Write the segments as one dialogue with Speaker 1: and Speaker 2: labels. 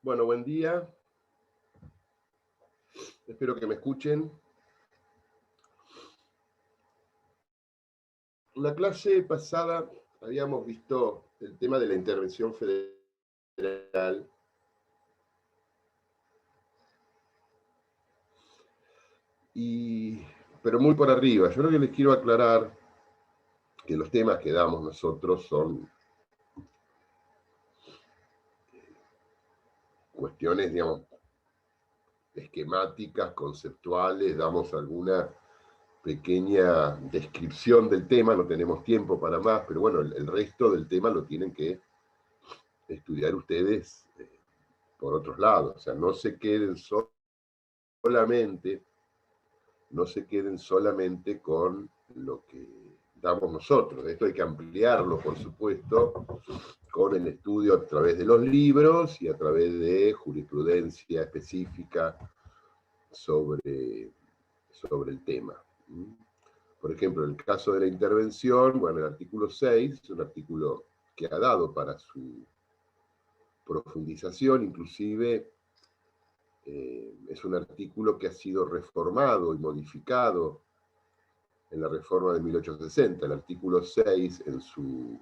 Speaker 1: Bueno, buen día. Espero que me escuchen. La clase pasada habíamos visto el tema de la intervención federal. Pero muy por arriba. Yo lo que les quiero aclarar que los temas que damos nosotros son cuestiones, digamos, esquemáticas, conceptuales, damos alguna pequeña descripción del tema, no tenemos tiempo para más, pero bueno, el resto del tema lo tienen que estudiar ustedes por otros lados, o sea, no se queden solamente con lo que damos nosotros. Esto hay que ampliarlo, por supuesto, con el estudio a través de los libros y a través de jurisprudencia específica sobre el tema. Por ejemplo, en el caso de la intervención, bueno, el artículo 6 es un artículo que ha dado para su profundización, inclusive es un artículo que ha sido reformado y modificado en la reforma de 1860. El artículo 6, en su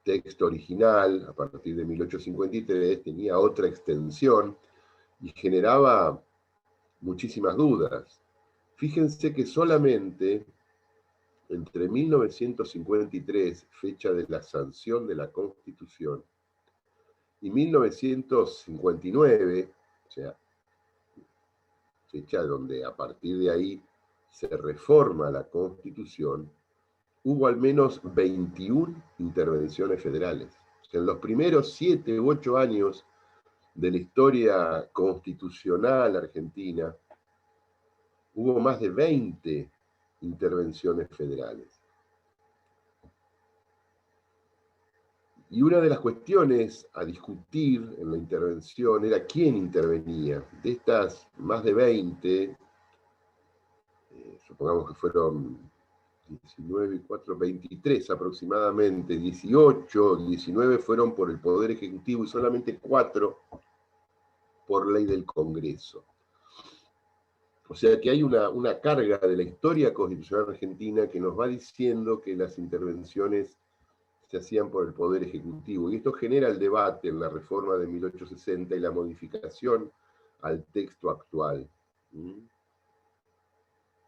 Speaker 1: texto original, a partir de 1853, tenía otra extensión y generaba muchísimas dudas. Fíjense que solamente entre 1953, fecha de la sanción de la Constitución, y 1959, o sea, fecha donde a partir de ahí se reforma la Constitución, hubo al menos 21 intervenciones federales. O sea, en los primeros 7 u 8 años de la historia constitucional argentina, hubo más de 20 intervenciones federales. Y una de las cuestiones a discutir en la intervención era quién intervenía. De estas más de 20, supongamos que fueron 19 y 4, 23 aproximadamente, 18, 19 fueron por el Poder Ejecutivo y solamente 4 por ley del Congreso. O sea que hay una carga de la historia constitucional argentina que nos va diciendo que las intervenciones se hacían por el Poder Ejecutivo. Y esto genera el debate en la reforma de 1860 y la modificación al texto actual.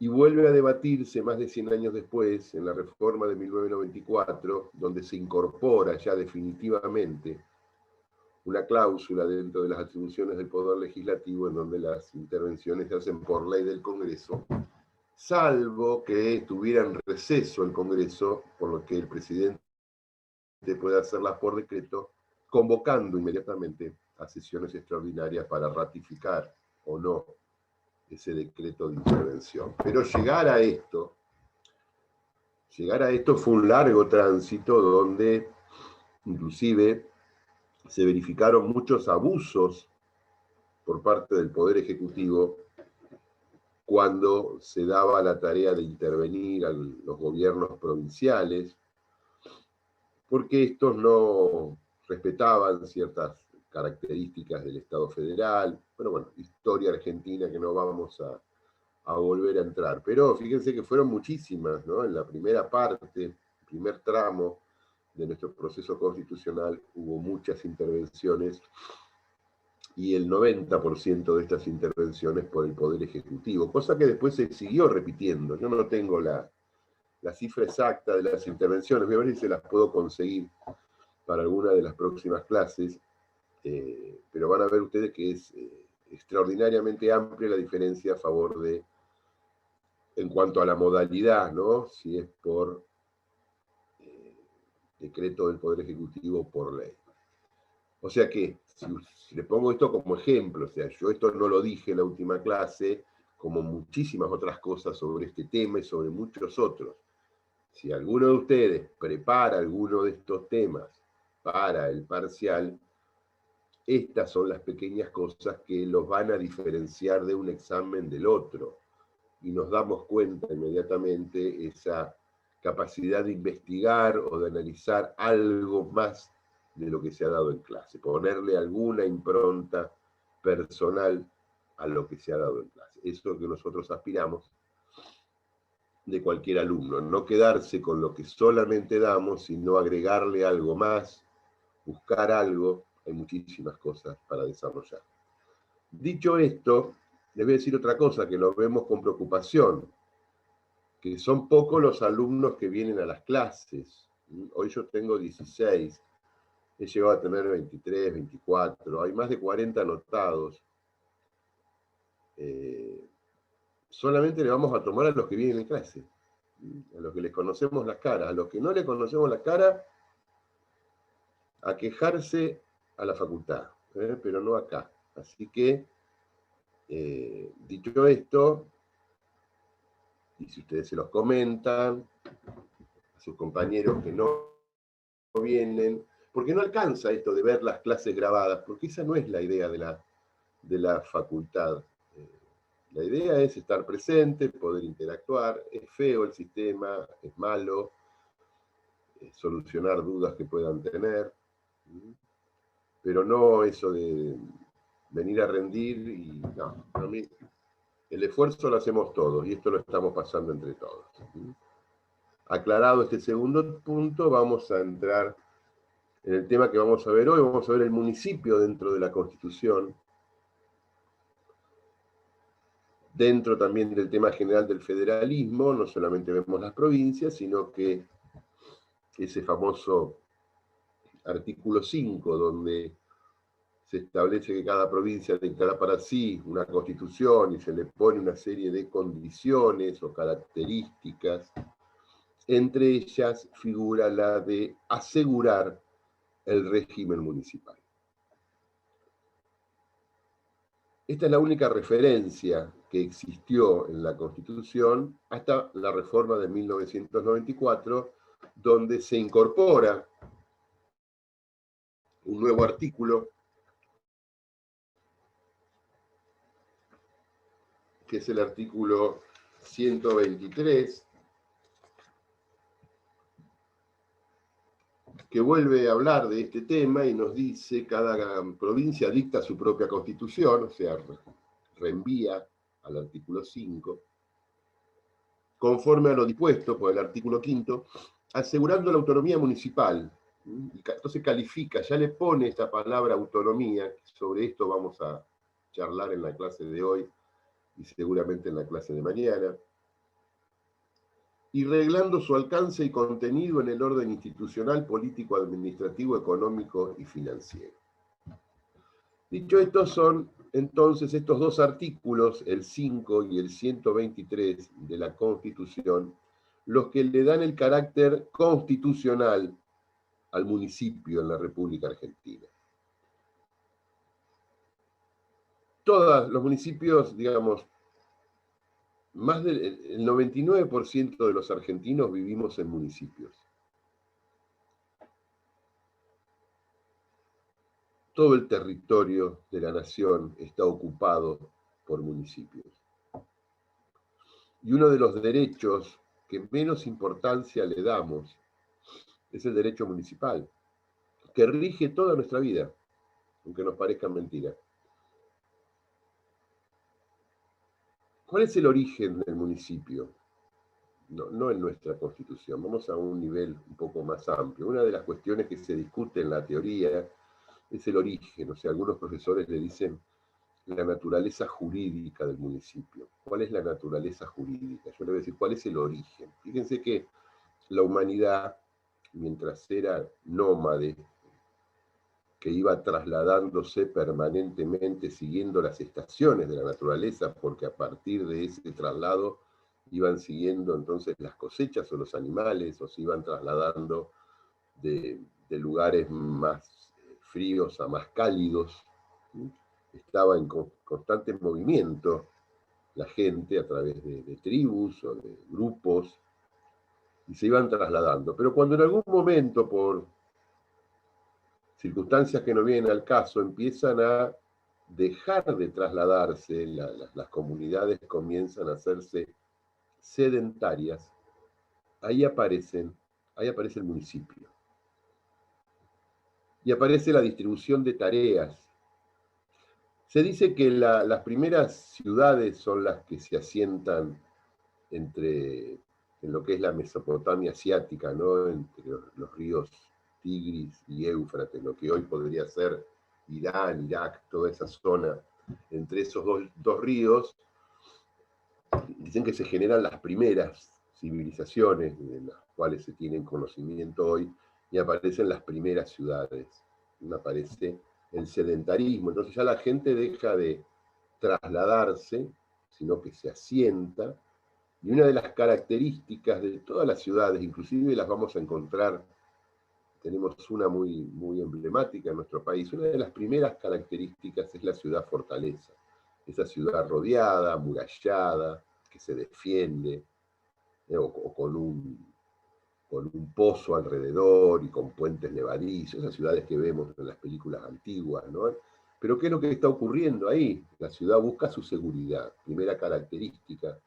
Speaker 1: Y vuelve a debatirse más de 100 años después, en la reforma de 1994, donde se incorpora ya definitivamente una cláusula dentro de las atribuciones del Poder Legislativo en donde las intervenciones se hacen por ley del Congreso, salvo que estuviera en receso el Congreso, por lo que el presidente puede hacerlas por decreto, convocando inmediatamente a sesiones extraordinarias para ratificar o no ese decreto de intervención. Pero llegar a esto fue un largo tránsito donde inclusive se verificaron muchos abusos por parte del Poder Ejecutivo cuando se daba la tarea de intervenir a los gobiernos provinciales, porque estos no respetaban ciertas características del Estado federal. Pero bueno, historia argentina que no vamos a volver a entrar. Pero fíjense que fueron muchísimas, ¿no? En la primera parte, el primer tramo de nuestro proceso constitucional hubo muchas intervenciones y el 90% de estas intervenciones por el Poder Ejecutivo, cosa que después se siguió repitiendo. Yo no tengo la cifra exacta de las intervenciones, voy a ver si se las puedo conseguir para alguna de las próximas clases, pero van a ver ustedes que es extraordinariamente amplia la diferencia a favor de, en cuanto a la modalidad, ¿no? Si es por decreto del Poder Ejecutivo o por ley. O sea que, si le pongo esto como ejemplo, o sea, yo esto no lo dije en la última clase, como muchísimas otras cosas sobre este tema y sobre muchos otros. Si alguno de ustedes prepara alguno de estos temas para el parcial, estas son las pequeñas cosas que los van a diferenciar de un examen del otro. Y nos damos cuenta inmediatamente esa capacidad de investigar o de analizar algo más de lo que se ha dado en clase, ponerle alguna impronta personal a lo que se ha dado en clase. Eso es lo que nosotros aspiramos de cualquier alumno, no quedarse con lo que solamente damos, sino agregarle algo más, buscar algo. Hay muchísimas cosas para desarrollar. Dicho esto, les voy a decir otra cosa que lo vemos con preocupación, que son pocos los alumnos que vienen a las clases. Hoy yo tengo 16, he llegado a tener 23, 24, hay más de 40 anotados. Solamente le vamos a tomar a los que vienen en clase, a los que les conocemos las caras. A los que no les conocemos las caras, a quejarse a la facultad, pero no acá. Así que, dicho esto, y si ustedes se los comentan a sus compañeros que no vienen, porque no alcanza esto de ver las clases grabadas, porque esa no es la idea de la facultad. La idea es estar presente, poder interactuar. Es feo el sistema, es malo, solucionar dudas que puedan tener, pero no eso de venir a rendir y no, para mí el esfuerzo lo hacemos todos y esto lo estamos pasando entre todos. Aclarado este segundo punto, vamos a entrar en el tema que vamos a ver hoy. Vamos a ver el municipio dentro de la Constitución, dentro también del tema general del federalismo. No solamente vemos las provincias, sino que ese famoso artículo 5, donde se establece que cada provincia dictará para sí una constitución y se le pone una serie de condiciones o características. Entre ellas figura la de asegurar el régimen municipal. Esta es la única referencia que existió en la Constitución hasta la reforma de 1994, donde se incorpora un nuevo artículo, que es el artículo 123, que vuelve a hablar de este tema y nos dice que cada provincia dicta su propia constitución, o sea, reenvía al artículo 5, conforme a lo dispuesto por el artículo 5, asegurando la autonomía municipal. Entonces califica, ya le pone esta palabra autonomía. Sobre esto vamos a charlar en la clase de hoy y seguramente en la clase de mañana, y reglando su alcance y contenido en el orden institucional, político, administrativo, económico y financiero. Dicho esto, son entonces estos dos artículos, el 5 y el 123 de la Constitución, los que le dan el carácter constitucional al municipio en la República Argentina. Todos los municipios, digamos, más del 99% de los argentinos vivimos en municipios. Todo el territorio de la nación está ocupado por municipios. Y uno de los derechos que menos importancia le damos es el derecho municipal, que rige toda nuestra vida, aunque nos parezcan mentiras. ¿Cuál es el origen del municipio? No en nuestra Constitución, vamos a un nivel un poco más amplio. Una de las cuestiones que se discute en la teoría es el origen, o sea, algunos profesores le dicen la naturaleza jurídica del municipio. ¿Cuál es la naturaleza jurídica? Yo le voy a decir, ¿cuál es el origen? Fíjense que la humanidad, mientras era nómade, que iba trasladándose permanentemente siguiendo las estaciones de la naturaleza, porque a partir de ese traslado iban siguiendo entonces las cosechas o los animales, o se iban trasladando de lugares más fríos a más cálidos. Estaba en constante movimiento la gente a través de tribus o de grupos, y se iban trasladando. Pero cuando en algún momento, por circunstancias que no vienen al caso, empiezan a dejar de trasladarse, las comunidades comienzan a hacerse sedentarias, ahí aparece el municipio. y aparece la distribución de tareas. Se dice que las primeras ciudades son las que se asientan en lo que es la Mesopotamia asiática, ¿no? Entre los ríos Tigris y Éufrates, lo que hoy podría ser Irán, Irak, toda esa zona. Entre esos dos ríos, dicen que se generan las primeras civilizaciones de las cuales se tienen conocimiento hoy, y aparecen las primeras ciudades. Aparece el sedentarismo. Entonces ya la gente deja de trasladarse, sino que se asienta. Y una de las características de todas las ciudades, inclusive las vamos a encontrar, tenemos una muy, muy emblemática en nuestro país, una de las primeras características es la ciudad fortaleza. Esa ciudad rodeada, amurallada, que se defiende, o con un pozo alrededor y con puentes levadizos, esas ciudades que vemos en las películas antiguas, ¿no? Pero ¿qué es lo que está ocurriendo ahí? La ciudad busca su seguridad. Primera característica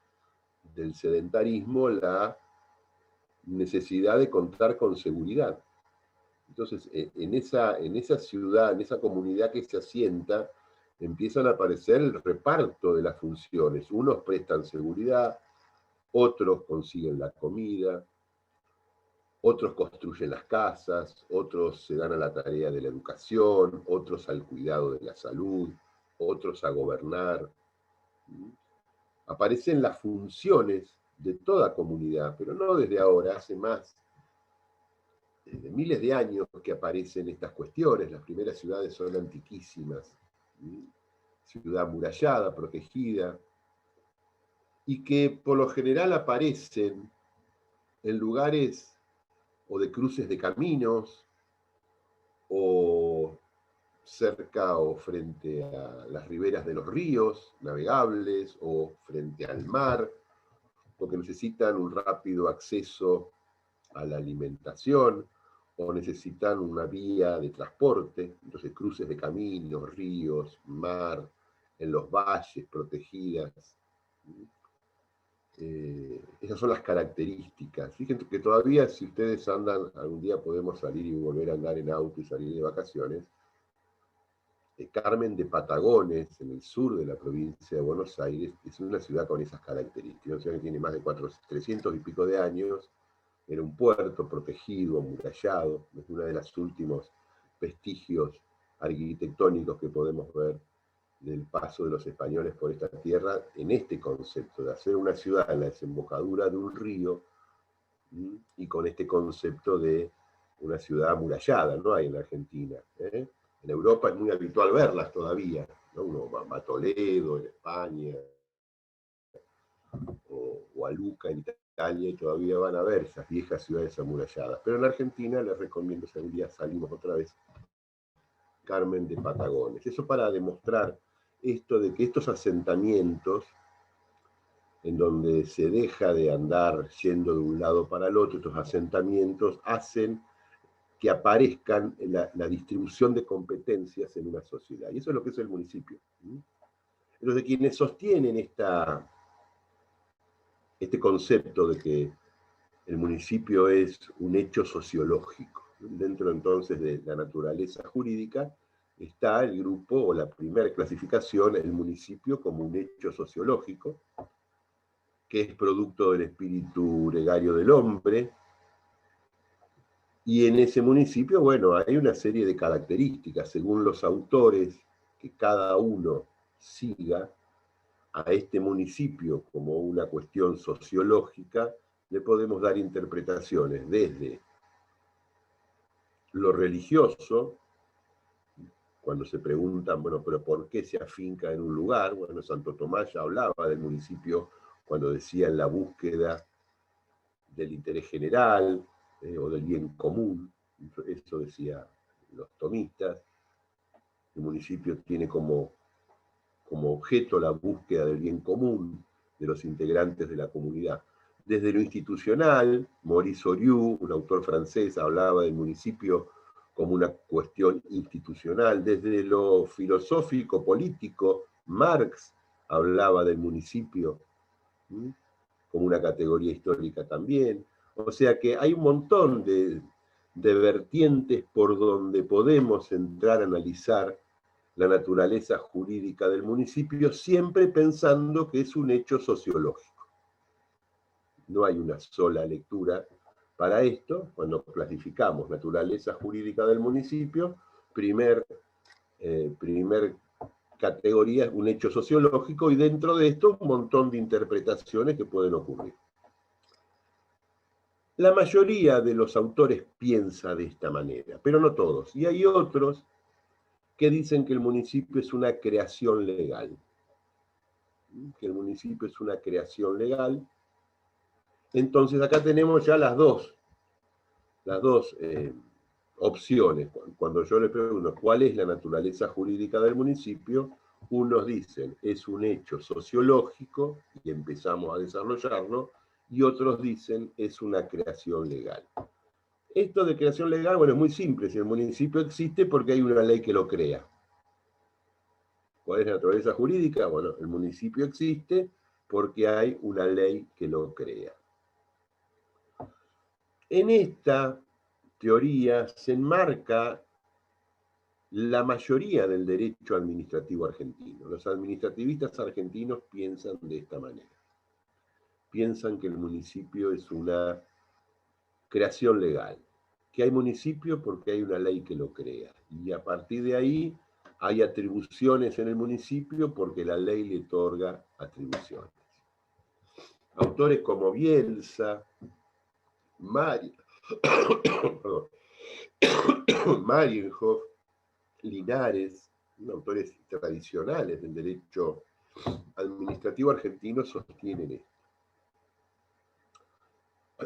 Speaker 1: del sedentarismo, la necesidad de contar con seguridad. Entonces, en esa ciudad, en esa comunidad que se asienta, empiezan a aparecer el reparto de las funciones. Unos prestan seguridad, otros consiguen la comida, otros construyen las casas, otros se dan a la tarea de la educación, otros al cuidado de la salud, otros a gobernar. Aparecen las funciones de toda comunidad, pero no desde ahora, hace más de miles de años que aparecen estas cuestiones. Las primeras ciudades son antiquísimas, ciudad amurallada, protegida, y que por lo general aparecen en lugares o de cruces de caminos, o cerca o frente a las riberas de los ríos navegables, o frente al mar, porque necesitan un rápido acceso a la alimentación, o necesitan una vía de transporte, entonces cruces de caminos, ríos, mar, en los valles protegidas. Esas son las características. Fíjense que todavía, si ustedes andan, algún día podemos salir y volver a andar en auto y salir de vacaciones. Carmen de Patagones, en el sur de la provincia de Buenos Aires, es una ciudad con esas características. Una ciudad que tiene más de 300 y pico de años, era un puerto protegido, amurallado, es uno de los últimos vestigios arquitectónicos que podemos ver del paso de los españoles por esta tierra, en este concepto de hacer una ciudad en la desembocadura de un río, y con este concepto de una ciudad amurallada, no hay en la Argentina. En Europa es muy habitual verlas todavía, ¿no? Uno va a Toledo, en España, o a Lucca, en Italia, y todavía van a ver esas viejas ciudades amuralladas. Pero en la Argentina les recomiendo, si algún día salimos otra vez, Carmen de Patagones. Eso para demostrar esto de que estos asentamientos, en donde se deja de andar yendo de un lado para el otro, estos asentamientos hacen que aparezcan la distribución de competencias en una sociedad. Y eso es lo que es el municipio. Entonces, quienes sostienen este concepto de que el municipio es un hecho sociológico, dentro entonces de la naturaleza jurídica, está el grupo o la primera clasificación, el municipio como un hecho sociológico, que es producto del espíritu gregario del hombre. Y en ese municipio, bueno, hay una serie de características, según los autores, que cada uno siga a este municipio como una cuestión sociológica, le podemos dar interpretaciones desde lo religioso, cuando se preguntan, bueno, pero ¿por qué se afinca en un lugar? Bueno, Santo Tomás ya hablaba del municipio cuando decía en la búsqueda del interés general, o del bien común. Eso decía los tomistas. El municipio tiene como objeto la búsqueda del bien común de los integrantes de la comunidad. Desde lo institucional, Maurice Oriou, un autor francés, hablaba del municipio como una cuestión institucional. Desde lo filosófico, político, Marx hablaba del municipio como una categoría histórica también. O sea que hay un montón de de vertientes por donde podemos entrar a analizar la naturaleza jurídica del municipio, siempre pensando que es un hecho sociológico. No hay una sola lectura para esto. Cuando clasificamos naturaleza jurídica del municipio, primer categoría es un hecho sociológico, y dentro de esto un montón de interpretaciones que pueden ocurrir. La mayoría de los autores piensa de esta manera, pero no todos. Y hay otros que dicen que el municipio es una creación legal. Que el municipio es una creación legal. Entonces acá tenemos ya las dos opciones. Cuando yo les pregunto cuál es la naturaleza jurídica del municipio, unos dicen es un hecho sociológico y empezamos a desarrollarlo, y otros dicen es una creación legal. Esto de creación legal, bueno, es muy simple. Si el municipio existe, porque hay una ley que lo crea. ¿Cuál es la naturaleza jurídica? Bueno, el municipio existe porque hay una ley que lo crea. En esta teoría se enmarca la mayoría del derecho administrativo argentino. Los administrativistas argentinos piensan de esta manera. Piensan que el municipio es una creación legal, que hay municipio porque hay una ley que lo crea, y a partir de ahí hay atribuciones en el municipio porque la ley le otorga atribuciones. Autores como Bielsa, Marienhof, Linares, autores tradicionales del derecho administrativo argentino, sostienen esto.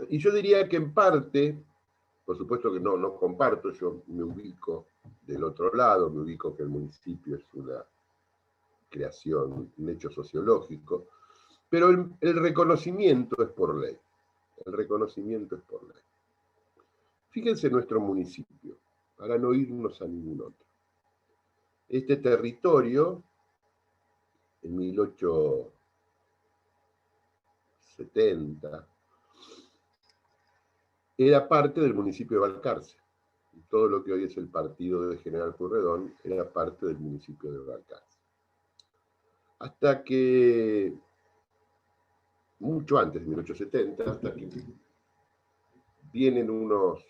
Speaker 1: Y yo diría que en parte, por supuesto que no comparto, yo me ubico del otro lado, me ubico que el municipio es una creación, un hecho sociológico, pero el reconocimiento es por ley. El reconocimiento es por ley. Fíjense nuestro municipio, para no irnos a ningún otro. Este territorio, en 1870, era parte del municipio de Balcarce. Todo lo que hoy es el partido de General Pueyrredón era parte del municipio de Balcarce. Hasta que, mucho antes de 1870, hasta que vienen unos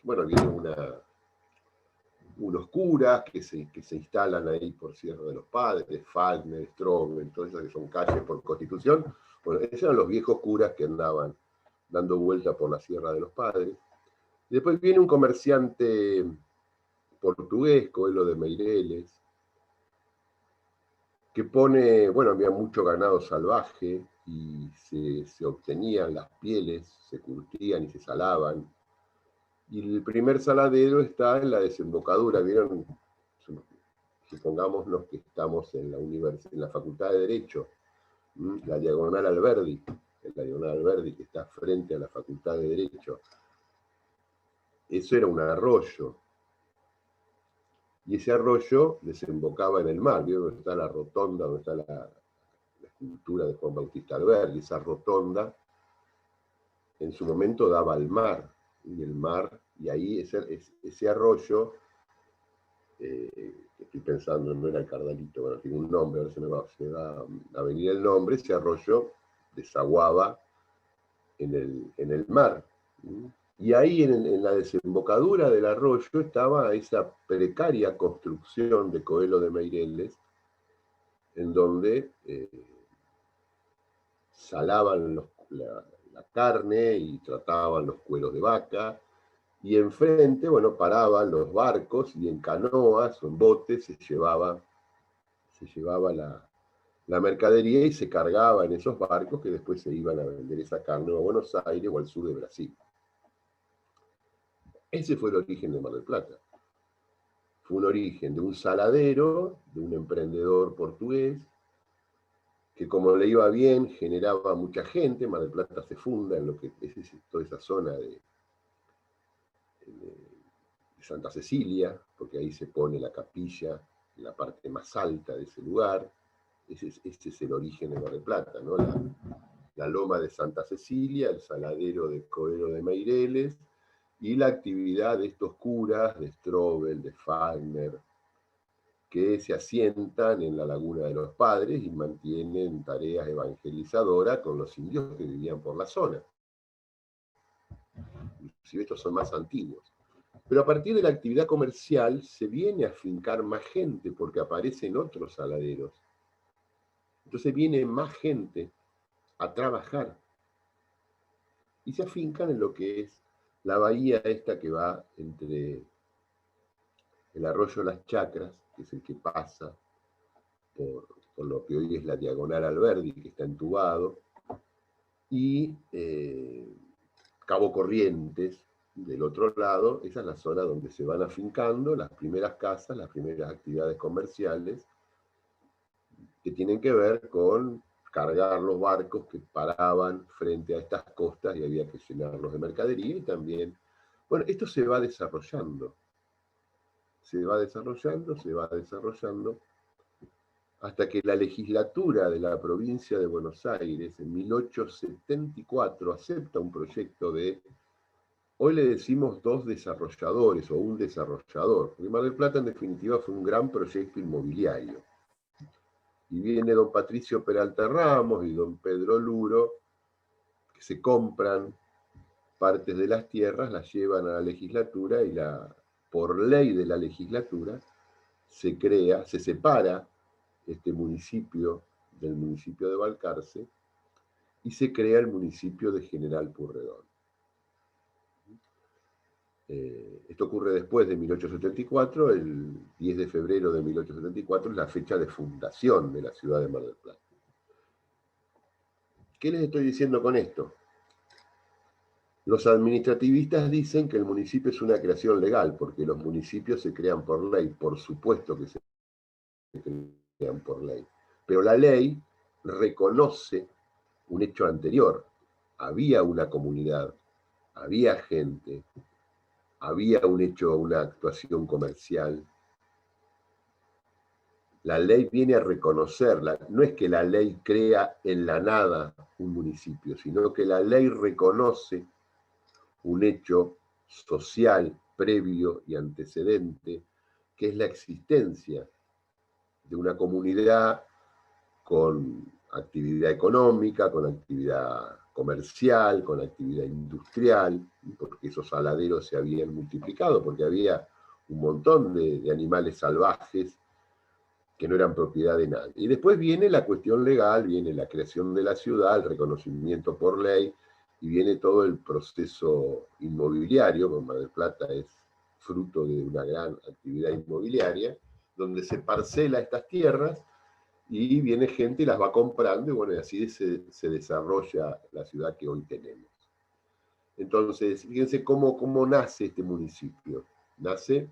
Speaker 1: curas que se instalan ahí por Sierra de los Padres, Falkner, Strobel, todas esas que son calles por Constitución. Bueno, esos eran los viejos curas que andaban dando vuelta por la Sierra de los Padres. Después viene un comerciante portugués, Coelho de Meireles, que pone, había mucho ganado salvaje y se obtenían las pieles, se curtían y se salaban. Y el primer saladero está en la desembocadura, ¿vieron? Supongámonos que estamos en la Facultad de Derecho, la Diagonal Alberdi, que está frente a la Facultad de Derecho. Eso era un arroyo. Y ese arroyo desembocaba en el mar, ¿vieron? Donde está la rotonda, donde está la escultura de Juan Bautista Alberdi. Esa rotonda en su momento daba al mar, y el mar, y ahí ese arroyo, estoy pensando, no era el Cardalito, bueno, tiene un nombre, ahora se me va a venir el nombre. Ese arroyo desaguaba en el mar. Y ahí en la desembocadura del arroyo estaba esa precaria construcción de Coelho de Meireles, en donde salaban la carne y trataban los cueros de vaca, y enfrente, paraban los barcos, y en canoas o en botes se llevaba la mercadería y se cargaba en esos barcos, que después se iban a vender esa carne a Buenos Aires o al sur de Brasil. Ese fue el origen de Mar del Plata. Fue un origen de un saladero, de un emprendedor portugués, que como le iba bien, generaba mucha gente. Mar del Plata se funda en lo que es toda esa zona de Santa Cecilia, porque ahí se pone la capilla en la parte más alta de ese lugar. Ese es el origen de Mar del Plata, ¿no? La loma de Santa Cecilia, el saladero de Coelho de Meireles, y la actividad de estos curas, de Strobel, de Fagner, que se asientan en la Laguna de los Padres y mantienen tareas evangelizadoras con los indios que vivían por la zona. Inclusive estos son más antiguos. Pero a partir de la actividad comercial se viene a afincar más gente porque aparecen otros saladeros. Entonces viene más gente a trabajar y se afincan en lo que es la bahía esta que va entre el arroyo Las Chacras, que es el que pasa por lo que hoy es la Diagonal Alberdi, que está entubado, y Cabo Corrientes, del otro lado. Esa es la zona donde se van afincando las primeras casas, las primeras actividades comerciales, que tienen que ver con cargar los barcos que paraban frente a estas costas y había que llenarlos de mercadería y también, bueno, esto se va desarrollando, hasta que la legislatura de la provincia de Buenos Aires en 1874 acepta un proyecto de, hoy le decimos dos desarrolladores o un desarrollador, porque Mar del Plata en definitiva fue un gran proyecto inmobiliario. Y viene don Patricio Peralta Ramos y don Pedro Luro, que se compran partes de las tierras, las llevan a la legislatura y por ley de la legislatura se separa este municipio del municipio de Balcarce y se crea el municipio de General Pueyrredón. Esto ocurre después de 1874, el 10 de febrero de 1874 es la fecha de fundación de la ciudad de Mar del Plata. ¿Qué les estoy diciendo con esto? Los administrativistas dicen que el municipio es una creación legal, porque los municipios se crean por ley, por supuesto que se crean por ley. Pero la ley reconoce un hecho anterior. Había una comunidad, había gente, había un hecho, una actuación comercial. La ley viene a reconocerla. No es que la ley crea en la nada un municipio, sino que la ley reconoce un hecho social previo y antecedente, que es la existencia de una comunidad con actividad económica, con actividad comercial, con actividad industrial, porque esos saladeros se habían multiplicado, porque había un montón de animales salvajes que no eran propiedad de nadie. Y después viene la cuestión legal, viene la creación de la ciudad, el reconocimiento por ley, y viene todo el proceso inmobiliario, como Mar del Plata es fruto de una gran actividad inmobiliaria, donde se parcela estas tierras y viene gente y las va comprando, y bueno, y así se desarrolla la ciudad que hoy tenemos. Entonces, fíjense cómo nace este municipio. Nace,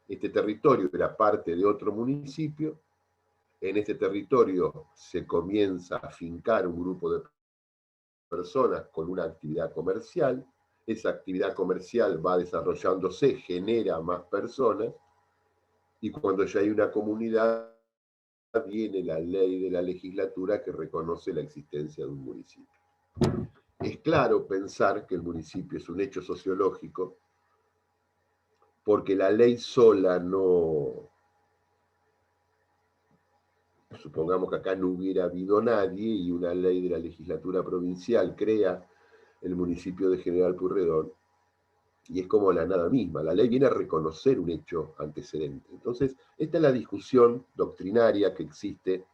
Speaker 1: este territorio era parte de otro municipio. En este territorio se comienza a afincar un grupo de personas con una actividad comercial. Esa actividad comercial va desarrollándose, genera más personas, y cuando ya hay una comunidad, viene la ley de la legislatura que reconoce la existencia de un municipio. Es claro pensar que el municipio es un hecho sociológico, porque la ley sola no... Supongamos que acá no hubiera habido nadie y una ley de la legislatura provincial crea el municipio de General Pueyrredón, y es como la nada misma. La ley viene a reconocer un hecho antecedente. Entonces, esta es la discusión doctrinaria que existe,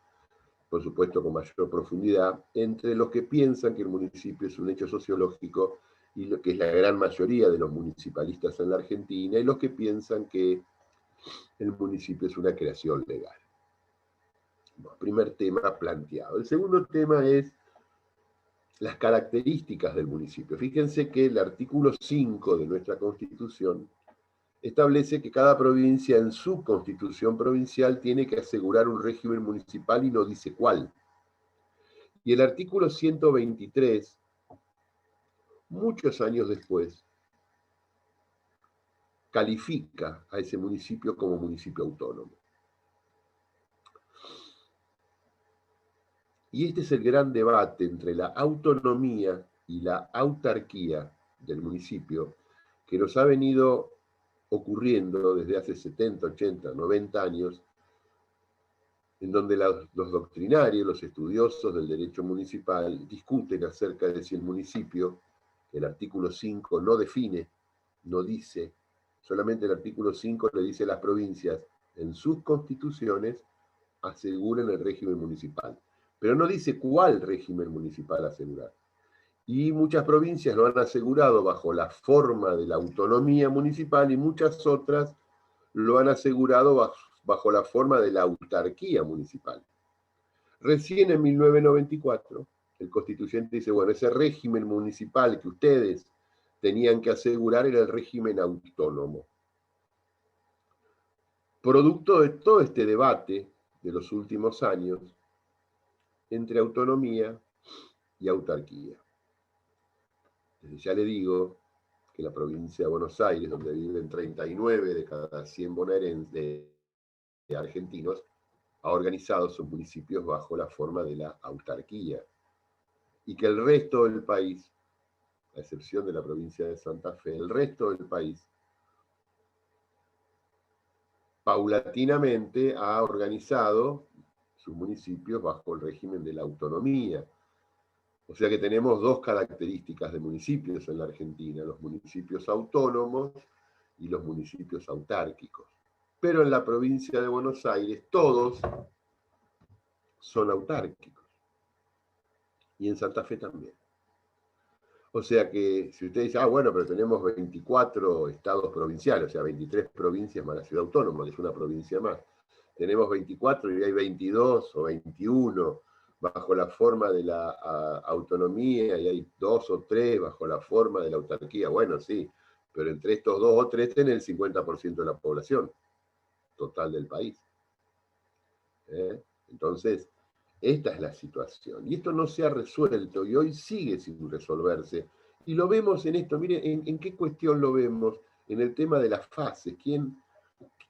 Speaker 1: por supuesto con mayor profundidad, entre los que piensan que el municipio es un hecho sociológico, y lo que es la gran mayoría de los municipalistas en la Argentina, y los que piensan que el municipio es una creación legal. Bueno, primer tema planteado. El segundo tema es las características del municipio. Fíjense que el artículo 5 de nuestra Constitución establece que cada provincia en su constitución provincial tiene que asegurar un régimen municipal y no dice cuál. Y el artículo 123, muchos años después, califica a ese municipio como municipio autónomo. Y este es el gran debate entre la autonomía y la autarquía del municipio, que nos ha venido ocurriendo desde hace 70, 80, 90 años, en donde los doctrinarios, los estudiosos del derecho municipal, discuten acerca de si el municipio, el artículo 5 no define, no dice, solamente el artículo 5 le dice a las provincias, en sus constituciones, aseguren el régimen municipal. Pero no dice cuál régimen municipal asegurar. Y muchas provincias lo han asegurado bajo la forma de la autonomía municipal y muchas otras lo han asegurado bajo la forma de la autarquía municipal. Recién en 1994, el constituyente dice, bueno, ese régimen municipal que ustedes tenían que asegurar era el régimen autónomo. Producto de todo este debate de los últimos años entre autonomía y autarquía. Desde ya le digo que la provincia de Buenos Aires, donde viven 39 de cada 100 bonaerenses argentinos, ha organizado sus municipios bajo la forma de la autarquía. Y que el resto del país, a excepción de la provincia de Santa Fe, el resto del país, paulatinamente ha organizado sus municipios bajo el régimen de la autonomía. O sea que tenemos dos características de municipios en la Argentina, los municipios autónomos y los municipios autárquicos. Pero en la provincia de Buenos Aires todos son autárquicos. Y en Santa Fe también. O sea que si usted dice, bueno, pero tenemos 24 estados provinciales, o sea, 23 provincias más la ciudad autónoma, que es una provincia más. Tenemos 24 y hay 22 o 21 bajo la forma de la autonomía y hay 2 o 3 bajo la forma de la autarquía. Bueno, sí, pero entre estos 2 o 3 tienen el 50% de la población total del país. Entonces, esta es la situación. Y esto no se ha resuelto y hoy sigue sin resolverse. Y lo vemos en esto. Mire, ¿en qué cuestión lo vemos? En el tema de las fases. ¿Quién,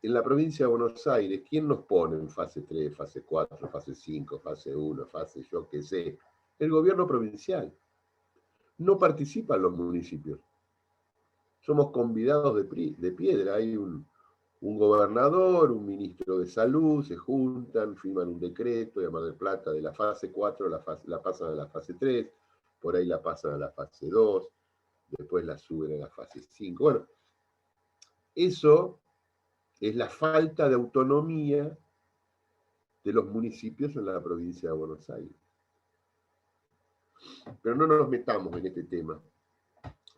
Speaker 1: en la provincia de Buenos Aires, quién nos pone en fase 3, fase 4, fase 5, fase 1, fase yo qué sé? El gobierno provincial. No participan los municipios. Somos convidados de piedra. Hay un gobernador, un ministro de salud, se juntan, firman un decreto, de Mar del Plata, de la fase 4 la pasan a la fase 3, por ahí la pasan a la fase 2, después la suben a la fase 5. Bueno, eso es la falta de autonomía de los municipios en la provincia de Buenos Aires. Pero no nos metamos en este tema,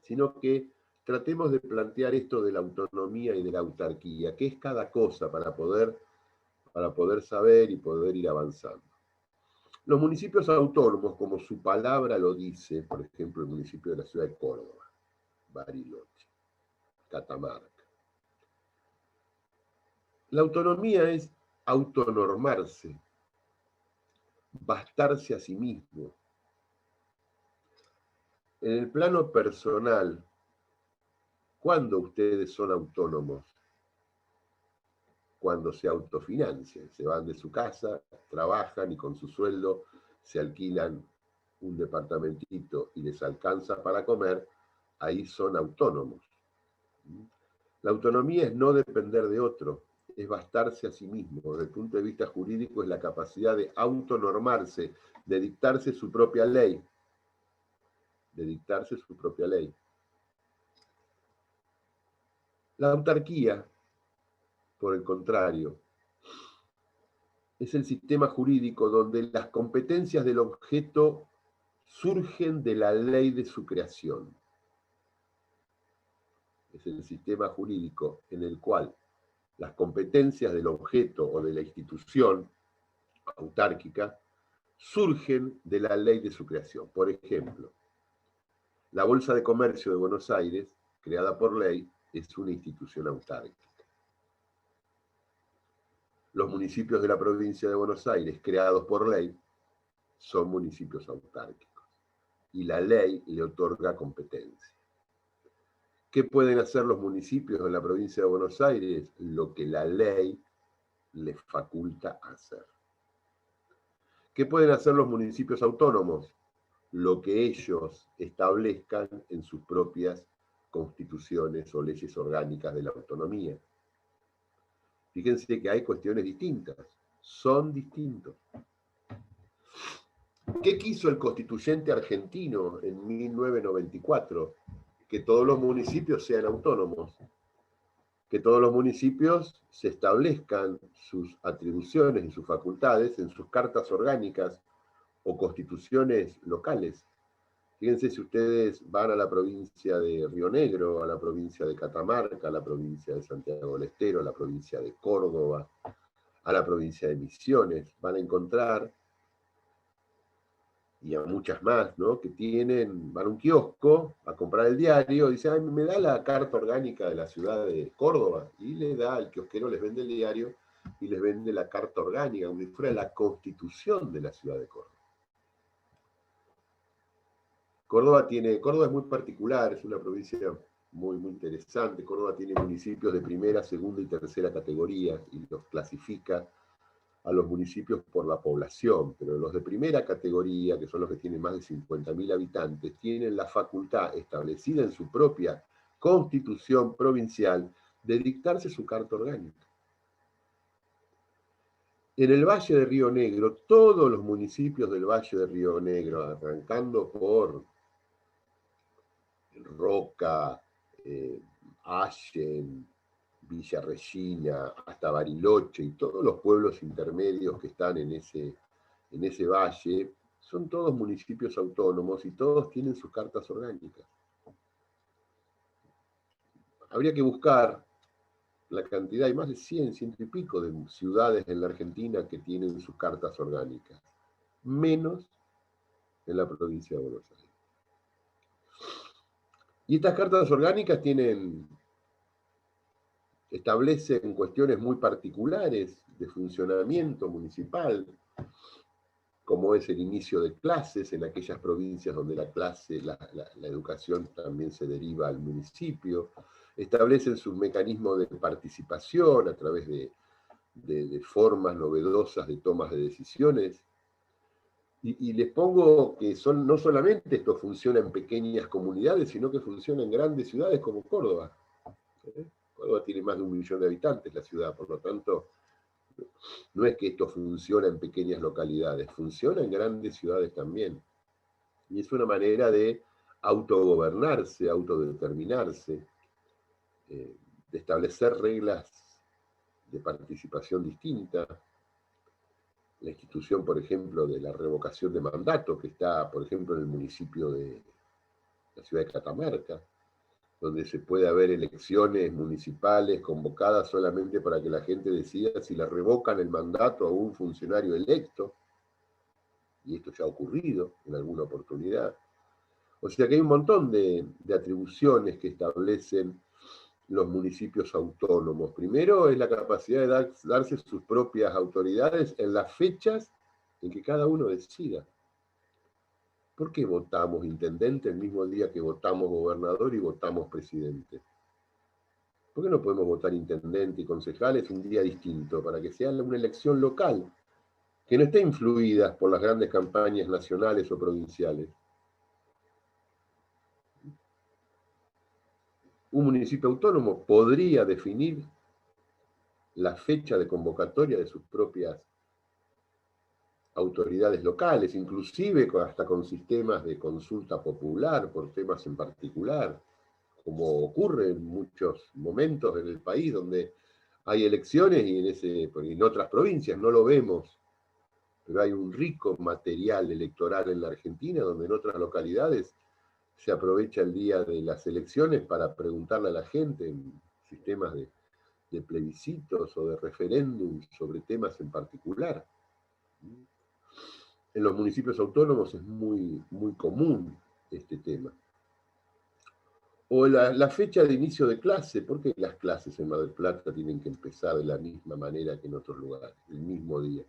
Speaker 1: sino que tratemos de plantear esto de la autonomía y de la autarquía, qué es cada cosa para poder saber y poder ir avanzando. Los municipios autónomos, como su palabra lo dice, por ejemplo, el municipio de la ciudad de Córdoba, Bariloche, Catamarca. La autonomía es autonormarse, bastarse a sí mismo. En el plano personal, ¿cuándo ustedes son autónomos? Cuando se autofinancian, se van de su casa, trabajan y con su sueldo se alquilan un departamentito y les alcanza para comer, ahí son autónomos. La autonomía es no depender de otro, es bastarse a sí mismo. Desde el punto de vista jurídico es la capacidad de autonormarse, de dictarse su propia ley. De dictarse su propia ley. La autarquía, por el contrario, es el sistema jurídico donde las competencias del objeto surgen de la ley de su creación. Es el sistema jurídico en el cual las competencias del objeto o de la institución autárquica surgen de la ley de su creación. Por ejemplo, la Bolsa de Comercio de Buenos Aires, creada por ley, es una institución autárquica. Los municipios de la provincia de Buenos Aires, creados por ley, son municipios autárquicos. Y la ley le otorga competencia. ¿Qué pueden hacer los municipios de la provincia de Buenos Aires? Lo que la ley les faculta hacer. ¿Qué pueden hacer los municipios autónomos? Lo que ellos establezcan en sus propias constituciones o leyes orgánicas de la autonomía. Fíjense que hay cuestiones distintas, son distintos. ¿Qué quiso el constituyente argentino en 1994? Que todos los municipios sean autónomos, que todos los municipios se establezcan sus atribuciones y sus facultades en sus cartas orgánicas o constituciones locales. Fíjense si ustedes van a la provincia de Río Negro, a la provincia de Catamarca, a la provincia de Santiago del Estero, a la provincia de Córdoba, a la provincia de Misiones, van a encontrar, y a muchas más, ¿no? Que van a un kiosco a comprar el diario, dicen, ay, me da la carta orgánica de la ciudad de Córdoba, y le da, el kiosquero les vende el diario y les vende la carta orgánica, como si fuera la constitución de la ciudad de Córdoba. Córdoba es muy particular, es una provincia muy, muy interesante. Córdoba tiene municipios de primera, segunda y tercera categoría y los clasifica a los municipios por la población, pero los de primera categoría, que son los que tienen más de 50.000 habitantes, tienen la facultad establecida en su propia constitución provincial de dictarse su carta orgánica. En el Valle de Río Negro, todos los municipios del Valle de Río Negro, arrancando por Roca, Allen, Villa Regina, hasta Bariloche y todos los pueblos intermedios que están en ese valle, son todos municipios autónomos y todos tienen sus cartas orgánicas. Habría que buscar la cantidad, hay más de 100 y pico de ciudades en la Argentina que tienen sus cartas orgánicas, menos en la provincia de Buenos Aires. Y estas cartas orgánicas establecen cuestiones muy particulares de funcionamiento municipal, como es el inicio de clases en aquellas provincias donde la educación también se deriva al municipio, establecen sus mecanismos de participación a través de formas novedosas de tomas de decisiones. Y les pongo que no solamente esto funciona en pequeñas comunidades, sino que funciona en grandes ciudades como Córdoba. Córdoba tiene más de 1 millón de habitantes la ciudad, por lo tanto, no es que esto funciona en pequeñas localidades, funciona en grandes ciudades también. Y es una manera de autogobernarse, autodeterminarse, de establecer reglas de participación distinta. La institución, por ejemplo, de la revocación de mandato, que está, por ejemplo, en el municipio de la ciudad de Catamarca, donde se puede haber elecciones municipales convocadas solamente para que la gente decida si le revocan el mandato a un funcionario electo, y esto ya ha ocurrido en alguna oportunidad. O sea que hay un montón de atribuciones que establecen los municipios autónomos. Primero es la capacidad de darse sus propias autoridades en las fechas en que cada uno decida. ¿Por qué votamos intendente el mismo día que votamos gobernador y votamos presidente? ¿Por qué no podemos votar intendente y concejales un día distinto para que sea una elección local, que no esté influida por las grandes campañas nacionales o provinciales? Un municipio autónomo podría definir la fecha de convocatoria de sus propias autoridades locales, inclusive hasta con sistemas de consulta popular por temas en particular, como ocurre en muchos momentos en el país donde hay elecciones y en otras provincias no lo vemos, pero hay un rico material electoral en la Argentina donde en otras localidades se aprovecha el día de las elecciones para preguntarle a la gente en sistemas de plebiscitos o de referéndum sobre temas en particular. En los municipios autónomos es muy, muy común este tema. O la fecha de inicio de clase, ¿por qué las clases en Mar del Plata tienen que empezar de la misma manera que en otros lugares, el mismo día?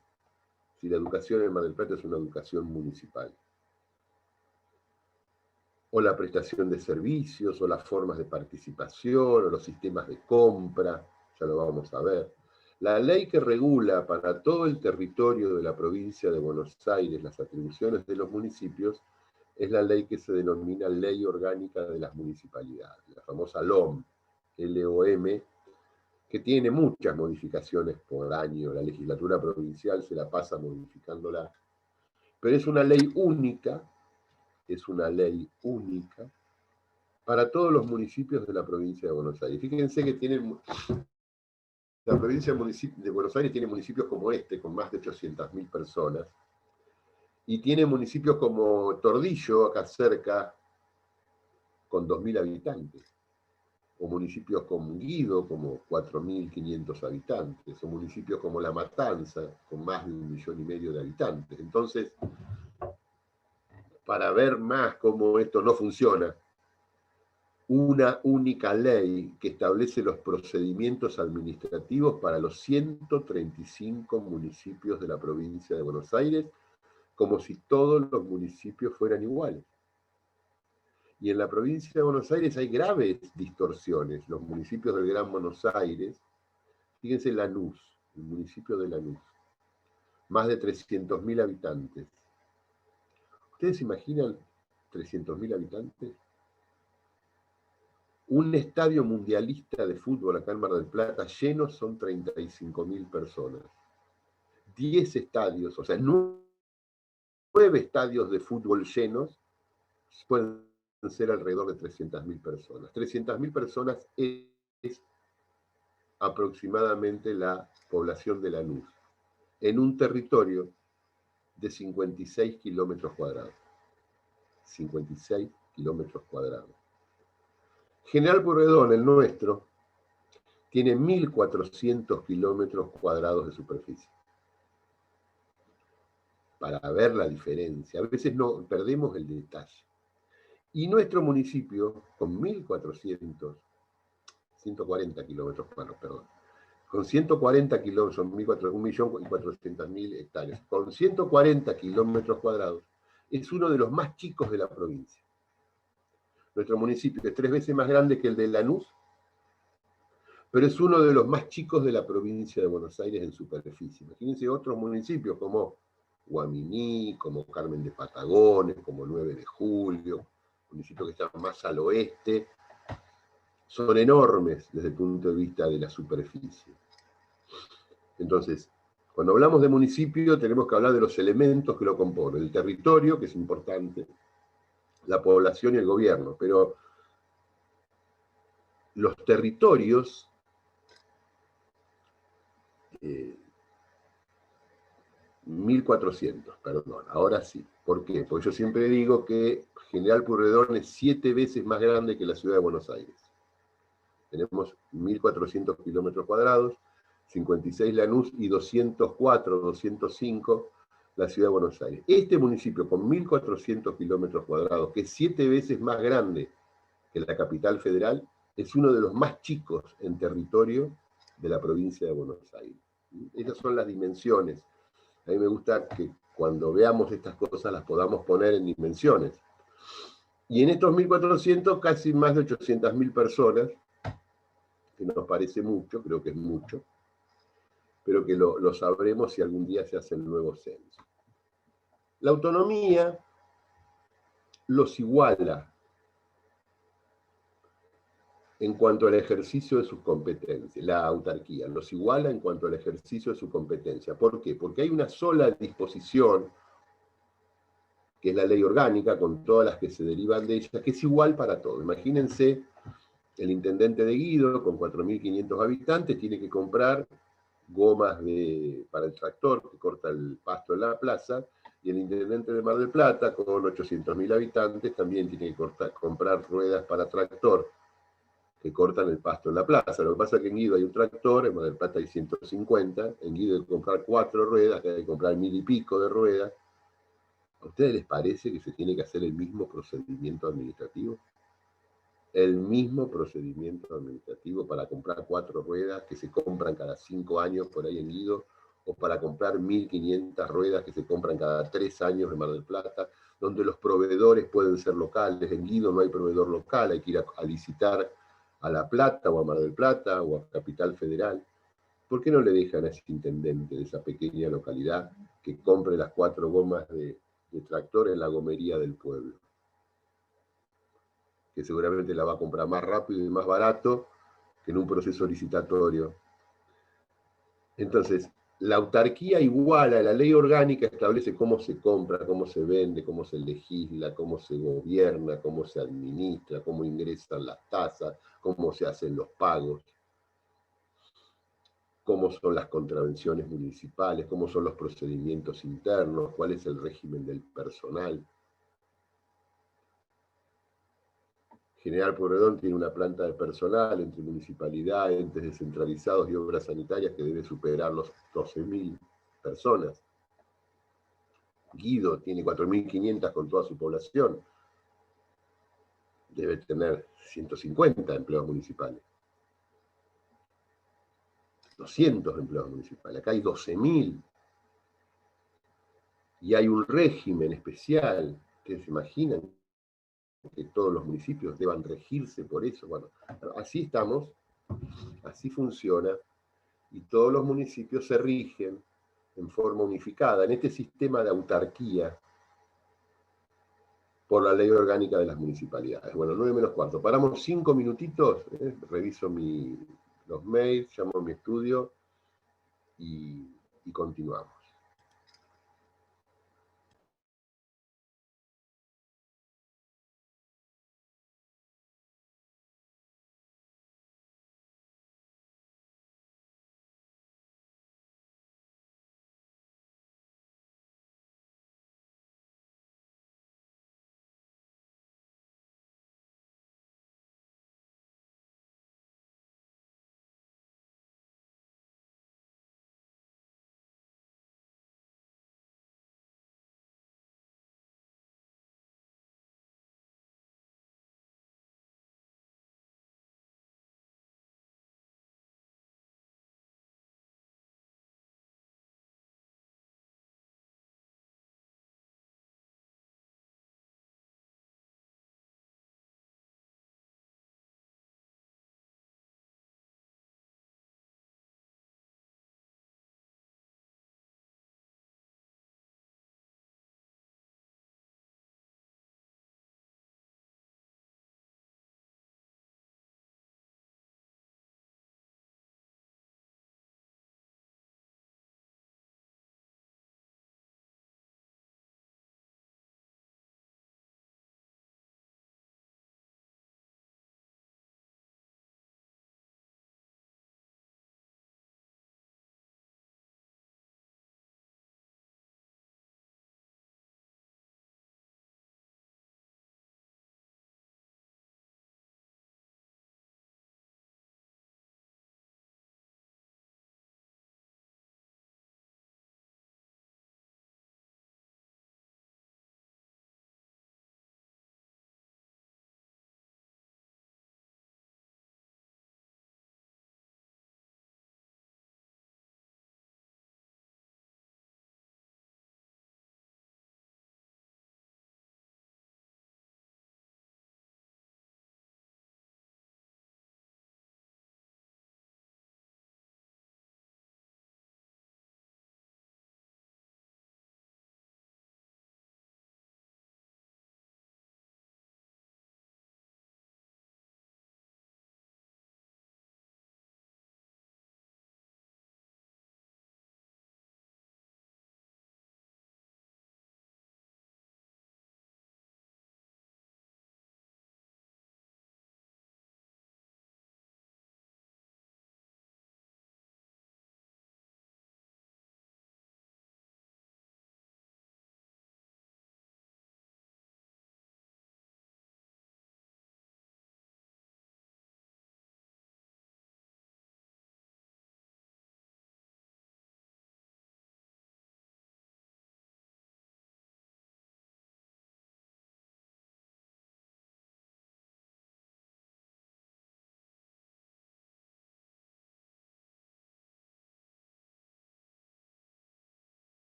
Speaker 1: Si la educación en Mar del Plata es una educación municipal. O la prestación de servicios, o las formas de participación, o los sistemas de compra, ya lo vamos a ver. La ley que regula para todo el territorio de la provincia de Buenos Aires las atribuciones de los municipios es la ley que se denomina Ley Orgánica de las Municipalidades, la famosa LOM, LOM, que tiene muchas modificaciones por año. La legislatura provincial se la pasa modificándola, pero es una ley única para todos los municipios de la provincia de Buenos Aires. Fíjense que la provincia de Buenos Aires tiene municipios como este, con más de 800.000 personas, y tiene municipios como Tordillo, acá cerca, con 2.000 habitantes, o municipios como Guido, como 4.500 habitantes, o municipios como La Matanza, con más de 1,5 millones de habitantes. Entonces, para ver más cómo esto no funciona, una única ley que establece los procedimientos administrativos para los 135 municipios de la provincia de Buenos Aires, como si todos los municipios fueran iguales. Y en la provincia de Buenos Aires hay graves distorsiones. Los municipios del Gran Buenos Aires, fíjense Lanús, el municipio de Lanús, más de 300.000 habitantes. ¿Ustedes se imaginan 300.000 habitantes? Un estadio mundialista de fútbol acá en Mar del Plata lleno son 35.000 personas. 10 estadios, o sea, 9 estadios de fútbol llenos pueden ser alrededor de 300.000 personas. 300.000 personas es aproximadamente la población de Lanús, en un territorio de 56 kilómetros cuadrados. 56 kilómetros cuadrados. General Pueyrredón, el nuestro, tiene 1.400 kilómetros cuadrados de superficie. Para ver la diferencia, a veces no perdemos el detalle. Y nuestro municipio, con 140 kilómetros, perdón, con 140 kilómetros, son 1.400.000 hectáreas, con 140 kilómetros cuadrados, es uno de los más chicos de la provincia. Nuestro municipio es 3 veces más grande que el de Lanús, pero es uno de los más chicos de la provincia de Buenos Aires en superficie. Imagínense otros municipios como Guaminí, como Carmen de Patagones, como 9 de Julio, municipios que están más al oeste, son enormes desde el punto de vista de la superficie. Entonces, cuando hablamos de municipio, tenemos que hablar de los elementos que lo componen, el territorio, que es importante, la población y el gobierno, pero los territorios 1.400, perdón, ahora sí. ¿Por qué? Porque yo siempre digo que General Pueyrredón es 7 veces más grande que la ciudad de Buenos Aires. Tenemos 1.400 kilómetros cuadrados, 56 Lanús y 204, 205 la ciudad de Buenos Aires. Este municipio con 1.400 kilómetros cuadrados, que es 7 veces más grande que la capital federal, es uno de los más chicos en territorio de la provincia de Buenos Aires. Esas son las dimensiones. A mí me gusta que cuando veamos estas cosas las podamos poner en dimensiones. Y en estos 1.400, casi más de 800.000 personas, que nos parece mucho, creo que es mucho, pero que lo sabremos si algún día se hace el nuevo censo. La autonomía los iguala en cuanto al ejercicio de sus competencias, la autarquía, los iguala en cuanto al ejercicio de su competencia. ¿Por qué? Porque hay una sola disposición, que es la ley orgánica, con todas las que se derivan de ella, que es igual para todos. Imagínense, el intendente de Guido, con 4.500 habitantes, tiene que comprar gomas para el tractor que corta el pasto en la plaza, y el intendente de Mar del Plata, con 800.000 habitantes, también tiene que comprar ruedas para tractor que cortan el pasto en la plaza. Lo que pasa es que en Guido hay un tractor, en Mar del Plata hay 150, en Guido hay que comprar 4 ruedas, que hay que comprar 1.000 y pico de ruedas. ¿A ustedes les parece que se tiene que hacer el mismo procedimiento administrativo? El mismo procedimiento administrativo para comprar 4 ruedas que se compran cada 5 años por ahí en Guido, o para comprar 1.500 ruedas que se compran cada 3 años en Mar del Plata, donde los proveedores pueden ser locales. En Guido no hay proveedor local, hay que ir a licitar a La Plata o a Mar del Plata o a Capital Federal. ¿Por qué no le dejan a ese intendente de esa pequeña localidad que compre las 4 gomas de tractor en la gomería del pueblo? que seguramente la va a comprar más rápido y más barato que en un proceso licitatorio. Entonces, la autarquía igual a la ley orgánica establece cómo se compra, cómo se vende, cómo se legisla, cómo se gobierna, cómo se administra, cómo ingresan las tasas, cómo se hacen los pagos, cómo son las contravenciones municipales, cómo son los procedimientos internos, cuál es el régimen del personal. General Pueyrredón tiene una planta de personal entre municipalidad, entes descentralizados y obras sanitarias que debe superar los 12.000 personas. Guido tiene 4.500 con toda su población. Debe tener 150 empleados municipales. 200 empleados municipales. Acá hay 12.000. Y hay un régimen especial. ¿Ustedes se imaginan que todos los municipios deban regirse por eso? Bueno, así estamos, así funciona, y todos los municipios se rigen en forma unificada, en este sistema de autarquía, por la ley orgánica de las municipalidades. Bueno, 9 menos cuarto. Paramos 5 minutitos, reviso los mails, llamo a mi estudio y continuamos.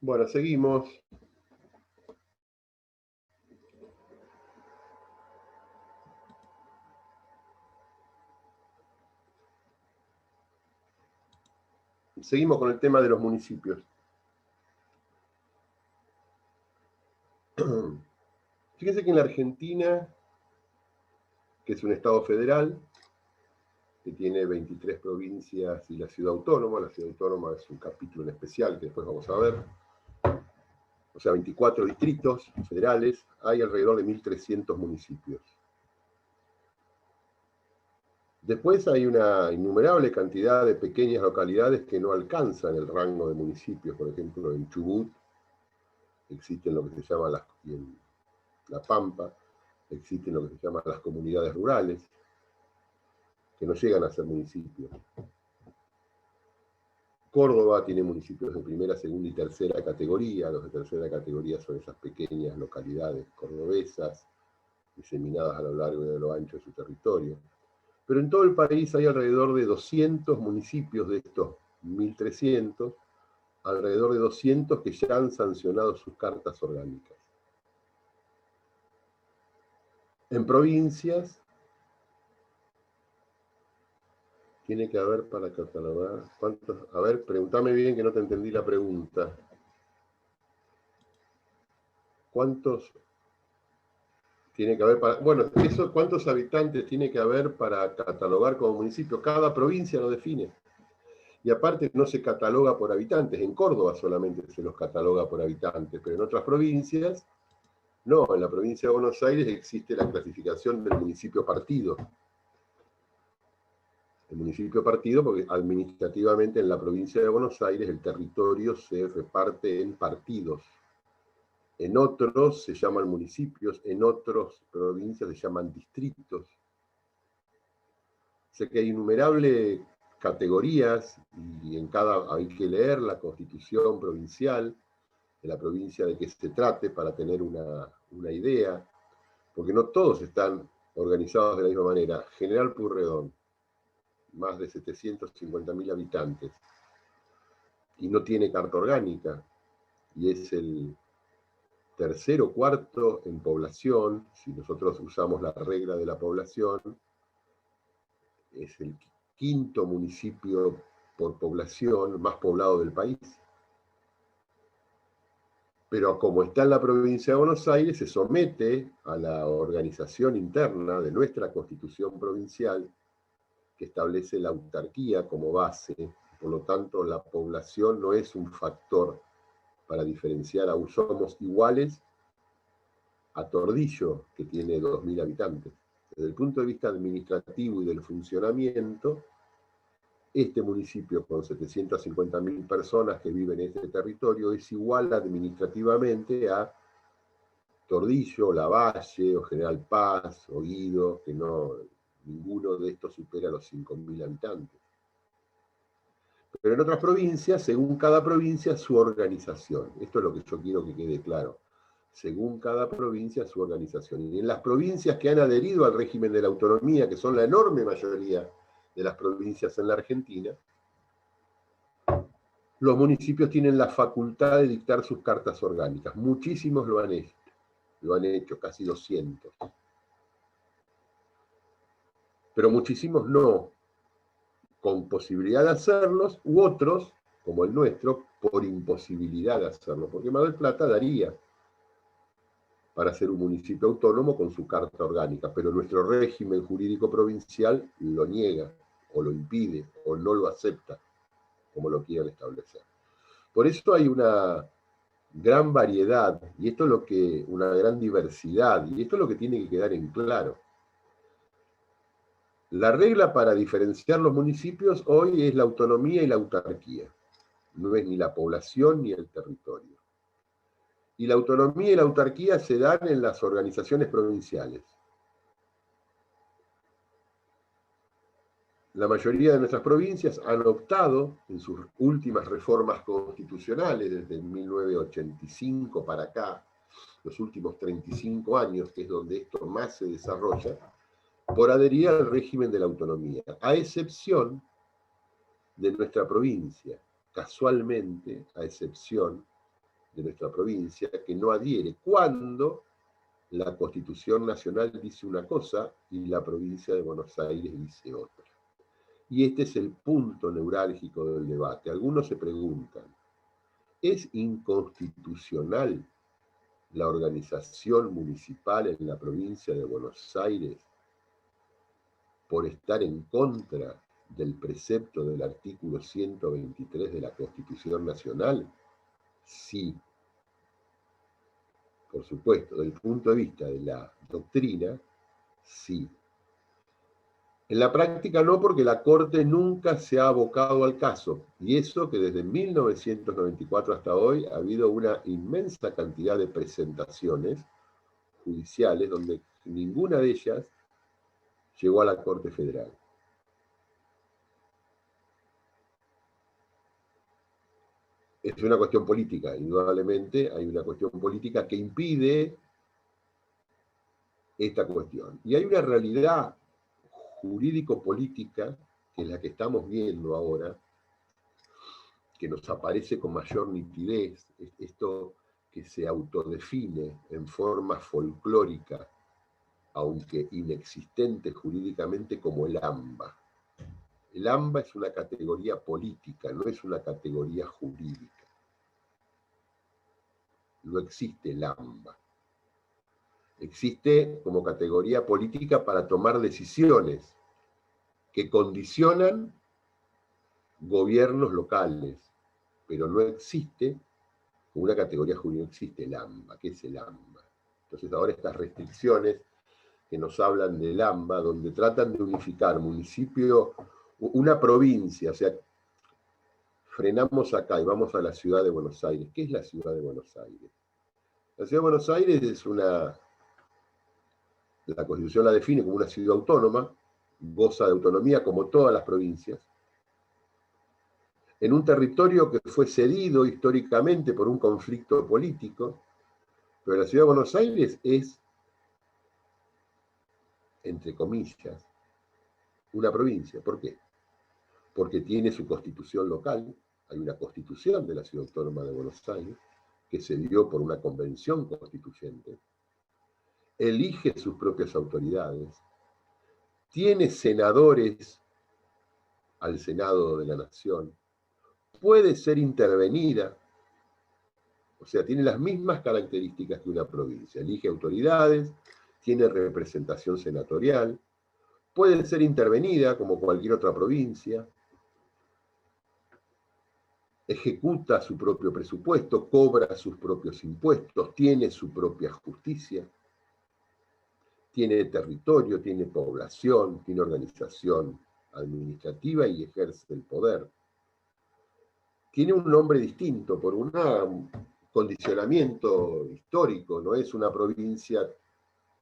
Speaker 1: Bueno, seguimos. Seguimos con el tema de los municipios. Fíjense que en la Argentina, que es un estado federal, que tiene 23 provincias y la ciudad autónoma es un capítulo en especial que después vamos a ver, o sea, 24 distritos federales, hay alrededor de 1.300 municipios. Después hay una innumerable cantidad de pequeñas localidades que no alcanzan el rango de municipios. Por ejemplo, en Chubut existen lo que se llama en La Pampa, existen lo que se llama las comunidades rurales, que no llegan a ser municipios. Córdoba tiene municipios de primera, segunda y tercera categoría. Los de tercera categoría son esas pequeñas localidades cordobesas, diseminadas a lo largo y a lo ancho de su territorio. Pero en todo el país hay alrededor de 200 municipios de estos 1.300, alrededor de 200 que ya han sancionado sus cartas orgánicas. En provincias, tiene que haber para catalogar, ¿cuántos? A ver, pregúntame bien que no te entendí la pregunta. ¿Cuántos tiene que haber para, bueno, eso, ¿cuántos habitantes tiene que haber para catalogar como municipio? Cada provincia lo define. Y aparte no se cataloga por habitantes. En Córdoba solamente se los cataloga por habitantes, pero en otras provincias, no. En la provincia de Buenos Aires existe la clasificación del municipio partido. El municipio partido, porque administrativamente en la provincia de Buenos Aires el territorio se reparte en partidos. En otros se llaman municipios, en otras provincias se llaman distritos. O sea que hay innumerables categorías y en cada hay que leer la constitución provincial de la provincia de que se trate para tener una idea, porque no todos están organizados de la misma manera. General Pueyrredón, más de 750.000 habitantes, y no tiene carta orgánica, y es el tercero o cuarto en población. Si nosotros usamos la regla de la población, es el quinto municipio por población más poblado del país. Pero como está en la provincia de Buenos Aires, se somete a la organización interna de nuestra constitución provincial, que establece la autarquía como base. Por lo tanto, la población no es un factor para diferenciar. Aún somos iguales a Tordillo, que tiene 2.000 habitantes. Desde el punto de vista administrativo y del funcionamiento, este municipio con 750.000 personas que viven en este territorio es igual administrativamente a Tordillo, Lavalle, o General Paz, o Guido, que no, ninguno de estos supera los 5.000 habitantes. Pero en otras provincias, según cada provincia, su organización. Esto es lo que yo quiero que quede claro. Según cada provincia, su organización. Y en las provincias que han adherido al régimen de la autonomía, que son la enorme mayoría de las provincias en la Argentina, los municipios tienen la facultad de dictar sus cartas orgánicas. Muchísimos lo han hecho, casi 200. Pero muchísimos no, con posibilidad de hacerlos, u otros, como el nuestro, por imposibilidad de hacerlo, porque Mar del Plata daría para ser un municipio autónomo con su carta orgánica, pero nuestro régimen jurídico provincial lo niega, o lo impide, o no lo acepta, como lo quieran establecer. Por eso hay una gran variedad, y esto es lo que, una gran diversidad, y esto es lo que tiene que quedar en claro. La regla para diferenciar los municipios hoy es la autonomía y la autarquía. No es ni la población ni el territorio. Y la autonomía y la autarquía se dan en las organizaciones provinciales. La mayoría de nuestras provincias han optado en sus últimas reformas constitucionales, desde 1985 para acá, los últimos 35 años, que es donde esto más se desarrolla, por adherir al régimen de la autonomía, a excepción de nuestra provincia, casualmente, a excepción de nuestra provincia que no adhiere, cuando la Constitución Nacional dice una cosa y la provincia de Buenos Aires dice otra. Y este es el punto neurálgico del debate. Algunos se preguntan, ¿es inconstitucional la organización municipal en la provincia de Buenos Aires por estar en contra del precepto del artículo 123 de la Constitución Nacional? Sí, por supuesto, desde el punto de vista de la doctrina, sí. En la práctica no, porque la Corte nunca se ha abocado al caso, y eso que desde 1994 hasta hoy ha habido una inmensa cantidad de presentaciones judiciales donde ninguna de ellas llegó a la Corte Federal. Es una cuestión política, indudablemente hay una cuestión política que impide esta cuestión. Y hay una realidad jurídico-política, que es la que estamos viendo ahora, que nos aparece con mayor nitidez, esto que se autodefine en forma folclórica, aunque inexistente jurídicamente, como el AMBA. El AMBA es una categoría política, no es una categoría jurídica. No existe el AMBA. Existe como categoría política para tomar decisiones que condicionan gobiernos locales, pero no existe una categoría jurídica, no existe el AMBA. ¿Qué es el AMBA? Entonces ahora estas restricciones que nos hablan del AMBA, donde tratan de unificar municipio, una provincia, o sea, frenamos acá y vamos a la ciudad de Buenos Aires. ¿Qué es la ciudad de Buenos Aires? La ciudad de Buenos Aires es la Constitución la define como una ciudad autónoma, goza de autonomía como todas las provincias, en un territorio que fue cedido históricamente por un conflicto político, pero la ciudad de Buenos Aires es, entre comillas, una provincia. ¿Por qué? Porque tiene su constitución local, hay una constitución de la ciudad autónoma de Buenos Aires, que se dio por una convención constituyente, elige sus propias autoridades, tiene senadores al Senado de la Nación, puede ser intervenida, o sea, tiene las mismas características que una provincia, elige autoridades, tiene representación senatorial, puede ser intervenida como cualquier otra provincia, ejecuta su propio presupuesto, cobra sus propios impuestos, tiene su propia justicia, tiene territorio, tiene población, tiene organización administrativa y ejerce el poder. Tiene un nombre distinto por un condicionamiento histórico, no es una provincia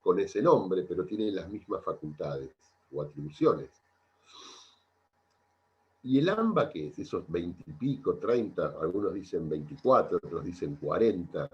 Speaker 1: con ese nombre, pero tiene las mismas facultades o atribuciones. ¿Y el AMBA qué es? Esos 20 y pico, 30, algunos dicen 24, otros dicen 40